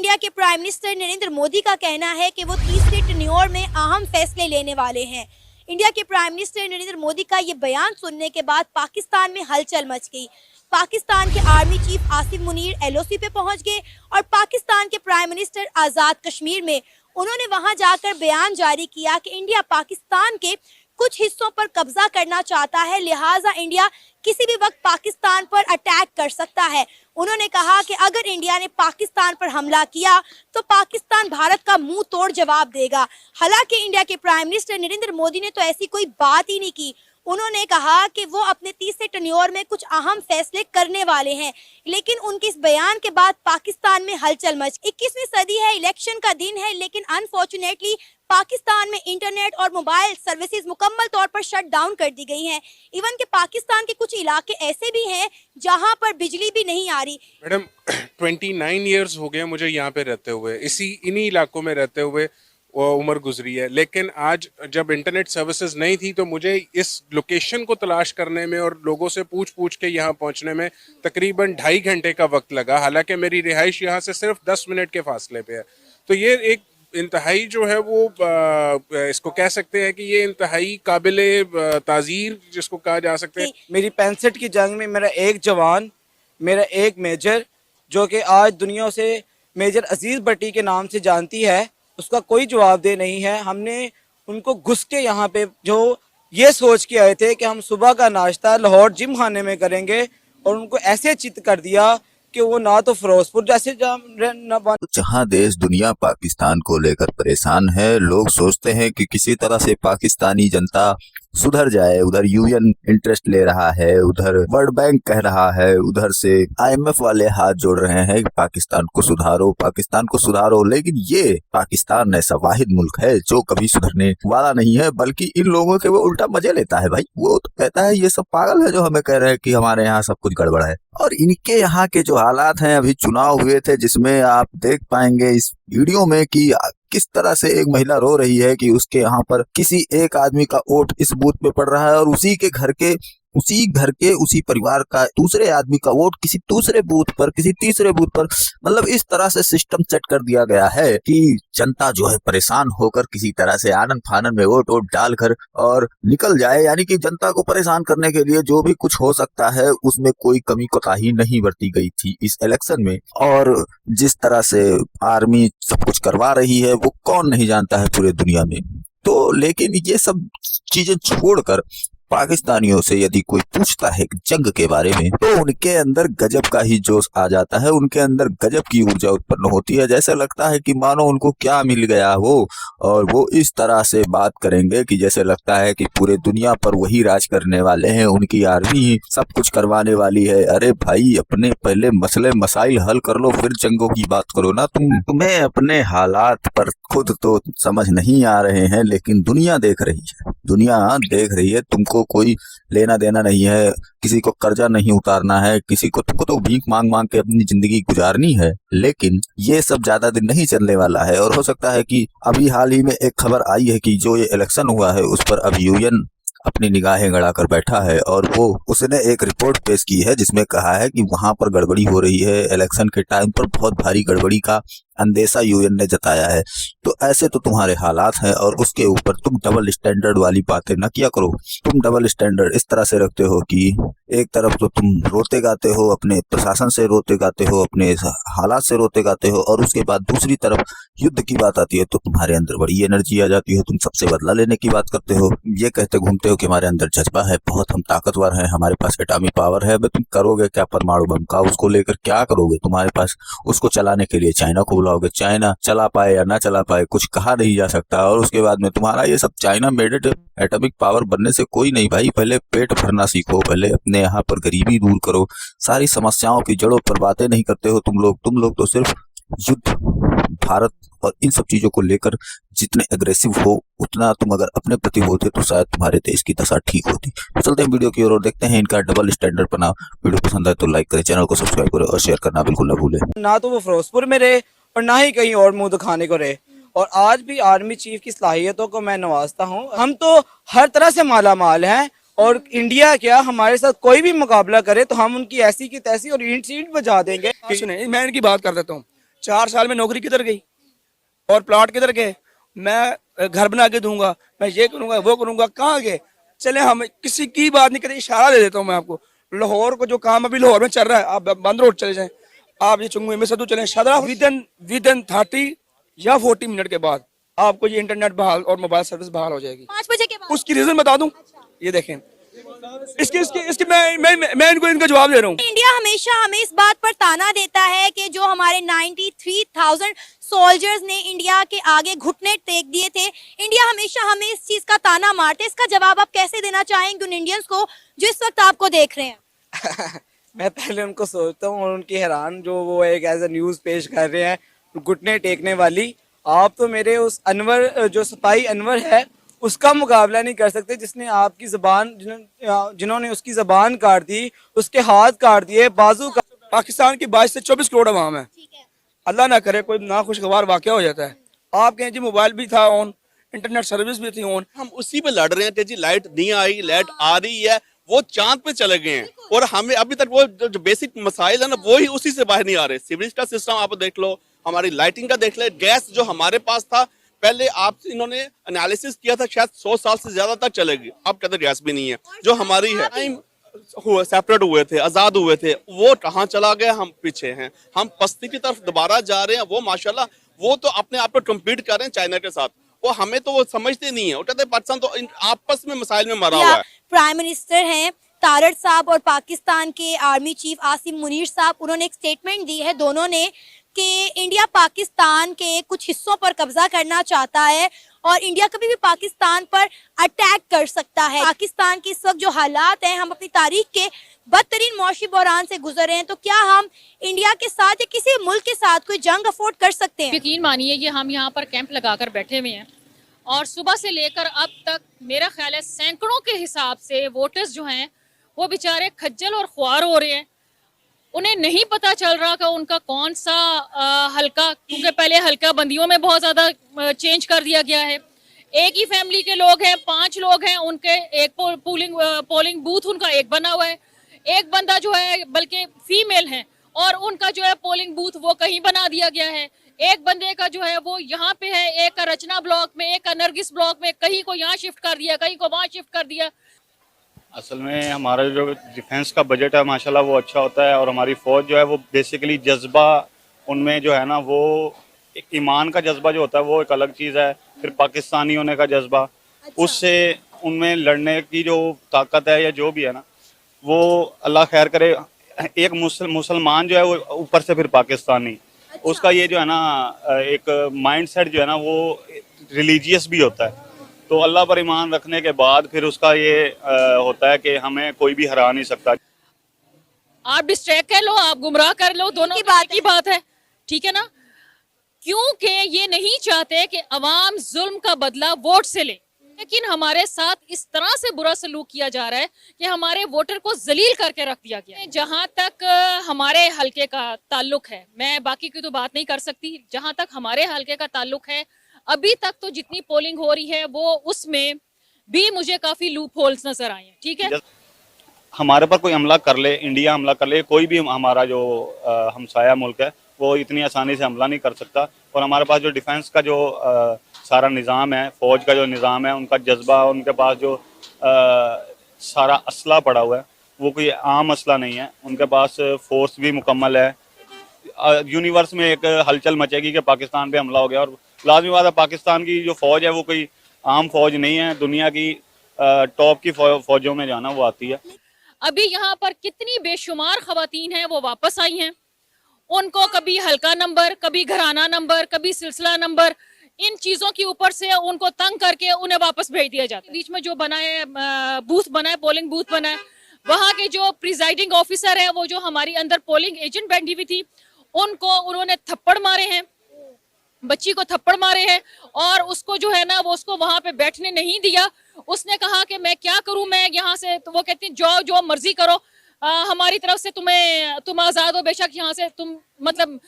India के prime minister Narendra Modi का कहना है कि वो तीसरे टेन्योर में अहम फैसले लेने वाले हैं। इंडिया के प्राइम मिनिस्टर नरेंद्र मोदी का ये बयान सुनने के बाद पाकिस्तान में हलचल मच गई। पाकिस्तान के army chief Asif Munir LOC पे पहुंच गए और पाकिस्तान के प्राइम मिनिस्टर आज़ाद कश्मीर में उन्होंने वहां जाकर बयान जारी किया कि इंडिया पाकिस्तान के कुछ हिस्सों पर कब्जा करना चाहता है, लिहाजा इंडिया किसी भी वक्त पाकिस्तान पर अटैक कर सकता है। उन्होंने कहा कि अगर इंडिया ने पाकिस्तान पर हमला किया तो पाकिस्तान भारत का मुंह तोड़ जवाब देगा। हालांकि इंडिया के प्राइम मिनिस्टर नरेंद्र मोदी ने तो ऐसी कोई बात ही नहीं की। उन्होंने कहा कि वो अपने तीसरे टेन्योर में कुछ अहम फैसले करने वाले हैं, लेकिन उनके इस बयान के बाद पाकिस्तान में हलचल मच। 21वीं सदी है, इलेक्शन का दिन है, लेकिन अनफॉर्चुनेटली पाकिस्तान में इंटरनेट और मोबाइल सर्विसेज मुकम्मल तौर पर शट डाउन कर दी गई हैं। इवन के पाकिस्तान के कुछ इलाके ऐसे भी हैं जहां पर बिजली भी नहीं आ रही। मैडम 29 ईयर्स हो गए मुझे यहाँ पे रहते हुए, इन्हीं इलाकों में रहते हुए वो उम्र गुजरी है। लेकिन आज जब इंटरनेट सर्विसेज नहीं थी तो मुझे इस लोकेशन को तलाश करने में और लोगों से पूछ के यहाँ पहुँचने में तकरीबन 2.5 घंटे का वक्त लगा। हालांकि मेरी रिहाइश यहाँ से सिर्फ 10 मिनट के फासले पे है। तो ये एक इंतहाई जो है वो इसको कह सकते हैं कि ये इंतहाई काबिले ताज़ीर जिसको कहा जा सकते हैं। मेरी 65 की जंग में मेरा एक जवान, मेरा एक मेजर, जो कि आज दुनिया से मेजर अजीज भट्टी के नाम से जानती है, उसका कोई जवाबदेह नहीं है। हमने उनको घुस के यहाँ पे जो ये सोच के आए थे कि हम सुबह का नाश्ता लाहौर जिम खाने में करेंगे, और उनको ऐसे चित कर दिया कि वो ना तो फिरोजपुर जैसे जहां देश दुनिया पाकिस्तान को लेकर परेशान है, लोग सोचते हैं कि किसी तरह से पाकिस्तानी जनता सुधर जाए। उधर यूएन इंटरेस्ट ले रहा है, उधर वर्ल्ड बैंक कह रहा है, उधर से आईएमएफ वाले हाथ जोड़ रहे हैं कि पाकिस्तान को सुधारो, पाकिस्तान को सुधारो। लेकिन ये पाकिस्तान ऐसा वाहिद मुल्क है जो कभी सुधरने वाला नहीं है, बल्कि इन लोगों के वो उल्टा मजे लेता है। भाई वो तो कहता है ये सब पागल है जो हमें कह रहे हैं कि हमारे यहाँ सब कुछ गड़बड़ है। और इनके यहाँ के जो हालात हैं, अभी चुनाव हुए थे जिसमें आप देख पाएंगे इस वीडियो में कि किस तरह से एक महिला रो रही है कि उसके यहाँ पर किसी एक आदमी का वोट इस बूथ पे पड़ रहा है और उसी घर के उसी परिवार का दूसरे आदमी का वोट किसी दूसरे बूथ पर, किसी तीसरे बूथ पर। मतलब इस तरह से सिस्टम सेट कर दिया गया है कि जनता जो है परेशान होकर किसी तरह से आनंद फानन में वोट डालकर और निकल जाए। यानी कि जनता को परेशान करने के लिए जो भी कुछ हो सकता है उसमें कोई कमी कोताही नहीं बरती गई थी इस इलेक्शन में। और जिस तरह से आर्मी सब कुछ करवा रही है वो कौन नहीं जानता है पूरे दुनिया में। तो लेकिन ये सब चीजें छोड़कर पाकिस्तानियों से यदि कोई पूछता है जंग के बारे में तो उनके अंदर गजब का ही जोश आ जाता है, उनके अंदर गजब की ऊर्जा उत्पन्न होती है। जैसे लगता है कि मानो उनको क्या मिल गया हो, और वो इस तरह से बात करेंगे कि जैसे लगता है कि पूरे दुनिया पर वही राज करने वाले हैं, उनकी आर्मी ही सब कुछ करवाने वाली है। अरे भाई, अपने पहले मसले मसाइल हल कर लो, फिर जंगों की बात करो ना। तुम्हें अपने हालात पर खुद तो समझ नहीं आ रहे हैं, लेकिन दुनिया देख रही है, दुनिया देख रही है। तुमको कोई लेना देना नहीं है, किसी को कर्जा नहीं उतारना है, तुमको तो भीख मांग मांग के अपनी जिंदगी गुजारनी है। लेकिन ये सब ज्यादा दिन नहीं चलने वाला है। और हो सकता है कि अभी हाल ही में एक खबर आई है कि जो ये इलेक्शन हुआ है उस पर अब यूएन अपनी निगाहें गड़ाकर बैठा है, और वो उसने एक रिपोर्ट पेश की है जिसमें कहा है कि वहां पर गड़बड़ी हो रही है। इलेक्शन के टाइम पर बहुत भारी गड़बड़ी का अंदेशा यूएन ने जताया है। तो ऐसे तो तुम्हारे हालात हैं, और उसके ऊपर तुम डबल स्टैंडर्ड वाली बातें न किया करो। तुम डबल स्टैंडर्ड इस तरह से रखते हो कि एक तरफ तो तुम रोते गाते हो, अपने प्रशासन से रोते गाते हो, अपने हालात से रोते गाते हो, और उसके बाद दूसरी तरफ युद्ध की बात आती है तो तुम्हारे अंदर बड़ी एनर्जी आ जाती है, तुम सबसे बदला लेने की बात करते हो। ये कहते घूमते हो कि हमारे अंदर जज्बा है, बहुत हम ताकतवर हैं, हमारे पास एटॉमिक पावर है। तुम करोगे क्या परमाणु बम का? उसको लेकर क्या करोगे? तुम्हारे पास उसको चलाने के लिए चाइना को बुलाओगे। चाइना चला पाए या ना चला पाए कुछ कहा नहीं जा सकता। और उसके बाद में तुम्हारा ये सब चाइना मेड एटॉमिक पावर बनने से कोई नहीं भाई। पहले पेट भरना सीखो, पहले अपने यहाँ पर गरीबी दूर करो। सारी समस्याओं की जड़ों पर बातें नहीं करते हो तुम लोग तो सिर्फ युद्ध, भारत और इन सब चीजों को लेकर जितने एग्रेसिव हो उतना तुम अगर अपने प्रति होते तो शायद तुम्हारे देश की दशा ठीक होती। तो चलते हैं वीडियो की ओर और देखते हैं इनका डबल स्टैंडर्ड बना। वीडियो पसंद आए तो लाइक करें, चैनल को सब्सक्राइब करें और शेयर करना बिल्कुल ना भूलें। ना तो वो फिरोजपुर में रहे और ना ही कहीं और मुंह दिखाने को रहे। और आज भी आर्मी चीफ की सलाहियतों को मैं नवाजता हूँ। हम तो हर तरह से माला माल हैं, और इंडिया क्या हमारे साथ कोई भी मुकाबला करे तो हम उनकी ऐसी की तैसी और ईंट सीट बजा देंगे। सुने, मैं इनकी बात कर देता हूँ। 4 साल में नौकरी किधर गई और प्लॉट किधर गए? मैं घर बना के दूंगा, मैं ये करूंगा वो करूंगा, कहाँ गए? चले, हम किसी की बात नहीं करें, इशारा दे देता हूँ मैं आपको। लाहौर को जो काम अभी लाहौर में चल रहा है, आप बंद रोड चले जाएं, आप ये चुंगू में सदू चले शादरा, विदिन 30 या 40 मिनट के बाद आपको ये इंटरनेट बहाल और मोबाइल सर्विस बहाल हो जाएगी। 5 बजे के बाद? उसकी रीजन बता दूं, ये देखें, इसकी मैं इनका जवाब दे रहा हूँ। इंडिया हमेशा हमें इस बात पर ताना देता है कि जो हमारे 93,000 सोल्जर्स ने इंडिया के आगे घुटने टेक दिए थे, इंडिया हमेशा हमें इस चीज का ताना मारते। इसका जवाब आप कैसे देना चाहेंगे उन इंडियंस को जो इस वक्त आपको देख रहे हैं? मैं पहले उनको सोचता हूँ और उनकी हैरान जो वो एक एज ए न्यूज़ पेश कर रहे हैं घुटने टेकने वाली। आप तो मेरे उस अनवर जो सिपाही अनवर है उसका मुकाबला नहीं कर सकते जिसने आपकी ज़बान जिन्होंने उसकी ज़बान काट दी, उसके हाथ काट दिए, बाजू का। पाकिस्तान की 22 से 24 करोड़ आवाम है। अल्लाह ना करे कोई नाखुशगवार वाक़या हो जाता है। आप कहें जी मोबाइल भी था ऑन, इंटरनेट सर्विस भी थी ऑन, हम उसी पे लड़ रहे हैं कि जी लाइट नहीं आई, लाइट आ रही है, वो चांद पे चले गए हैं और हमें अभी तक वो जो बेसिक मसाइल है ना वो ही उसी से बाहर नहीं आ रहे। सीवरेज का सिस्टम आप देख लो, हमारी लाइटिंग का देख ले, गैस जो हमारे पास था पहले आप इन्होंने एनालिसिस किया था शायद 100 साल से ज्यादा तक चलेगी, अब कहते गैस भी नहीं है जो हमारी है। टाइम हुए सेपरेट हुए थे, आजाद हुए थे, वो कहाँ चला गया? हम पीछे हैं, हम पस्ती की तरफ दोबारा जा रहे हैं। वो माशाल्लाह वो तो अपने आप को कम्पीट कर रहे हैं चाइना के साथ, वो हमें तो वो समझते नहीं है। वो कहते पाकिस्तान तो आपस में मसाइल में मरा हुआ है। प्राइम मिनिस्टर हैं तारड़ साहब और पाकिस्तान के आर्मी चीफ आसिम मुनीर साहब, उन्होंने एक स्टेटमेंट दी है दोनों ने कि इंडिया पाकिस्तान के कुछ हिस्सों पर कब्जा करना चाहता है और इंडिया कभी भी पाकिस्तान पर अटैक कर सकता है। पाकिस्तान के इस वक्त जो हालात हैं, हम अपनी तारीख के बदतरीन मौशी बहरान से गुजर रहे हैं, तो क्या हम इंडिया के साथ या किसी मुल्क के साथ कोई जंग अफोर्ड कर सकते हैं? यकीन मानिए कि हम यहाँ पर कैंप लगाकर बैठे हुए हैं और सुबह से लेकर अब तक मेरा ख्याल है सैकड़ों के हिसाब से वोटर्स जो हैं वो बेचारे खज्जल और ख्वार हो रहे हैं। उन्हें नहीं पता चल रहा कि उनका कौन सा हल्का, क्योंकि पहले हल्का बंदियों में बहुत ज़्यादा चेंज कर दिया गया है। एक ही फैमिली के लोग हैं, 5 लोग हैं, उनके एक पोलिंग बूथ उनका एक बना हुआ है। एक बंदा जो है बल्कि फीमेल है और उनका जो है पोलिंग बूथ वो कहीं बना दिया गया है। एक बंदे का जो है वो यहाँ पे है, एक का रचना ब्लॉक में, एक का नरगिस ब्लॉक में, कहीं को यहाँ शिफ्ट कर दिया, कहीं को वहाँ शिफ्ट कर दिया। असल में हमारा जो डिफेंस का बजट है माशाल्लाह वो अच्छा होता है और हमारी फ़ौज जो है वो बेसिकली जज्बा उनमें जो है ना वो एक ईमान का जज्बा जो होता है वो एक अलग चीज़ है। फिर पाकिस्तानी होने का जज्बा, उससे उनमें लड़ने की जो ताकत है या जो भी है ना वो अल्लाह खैर करे। एक मुसलमान जो है वो ऊपर से फिर पाकिस्तानी, उसका ये जो है ना एक माइंड सेट जो है ना वो रिलीजियस भी होता है। तो अल्लाह पर ईमान रखने के बाद फिर उसका ये होता है कि हमें कोई भी हरा नहीं सकता। आप डिस्ट्रैक्ट कर लो, आप गुमराह कर लो, दोनों की बात है, ठीक है ना? क्योंकि ये नहीं चाहते कि अवाम जुल्म का बदला वोट से ले, लेकिन हमारे साथ इस तरह से बुरा सलूक किया जा रहा है कि हमारे वोटर को जलील करके रख दिया गया है। जहाँ तक हमारे हलके का ताल्लुक है, मैं बाकी की तो बात नहीं कर सकती, जहाँ तक हमारे हलके का ताल्लुक है अभी तक तो जितनी पोलिंग हो रही है वो उसमें भी मुझे काफी लूप होल्स नजर आए हैं। ठीक है, हमारे पर कोई हमला कर ले, इंडिया हमला कर ले, कोई भी हमारा जो हमसाया मुल्क है वो इतनी आसानी से हमला नहीं कर सकता। और हमारे पास जो डिफेंस का जो सारा निज़ाम है, फ़ौज का जो निज़ाम है, उनका जज्बा, उनके पास जो सारा असला पड़ा हुआ है वो कोई आम असला नहीं है। उनके पास फोर्स भी मुकम्मल है। यूनिवर्स में एक हलचल मचेगी कि पाकिस्तान पे हमला हो गया, और लाजमी बात है पाकिस्तान की जो फ़ौज है वो कोई आम फौज नहीं है, दुनिया की टॉप की फौजों में जाना वो आती है। अभी यहाँ पर कितनी बेशुमार खवातीन हैं वो वापस आई हैं, उनको कभी हल्का नंबर, कभी घराना नंबर, कभी सिलसिला नंबर, इन चीज़ों के ऊपर से उनको तंग करके उन्हें वापस भेज दिया जाता है। बीच में जो बना है बूथ बना है, पोलिंग बूथ बना है, वहाँ के जो प्रिजाइडिंग ऑफिसर है वो जो हमारी अंदर पोलिंग एजेंट बैठी हुई थी उनको उन्होंने थप्पड़ मारे हैं, बच्ची को थप्पड़ मारे हैं और उसको जो है ना वो उसको वहां पे बैठने नहीं दिया। उसने कहा कि मैं क्या करूं, मैं यहाँ से, तो वो कहती जो जो मर्जी करो, हमारी तरफ से तुम आजाद हो, बेशक यहाँ से तुम मतलब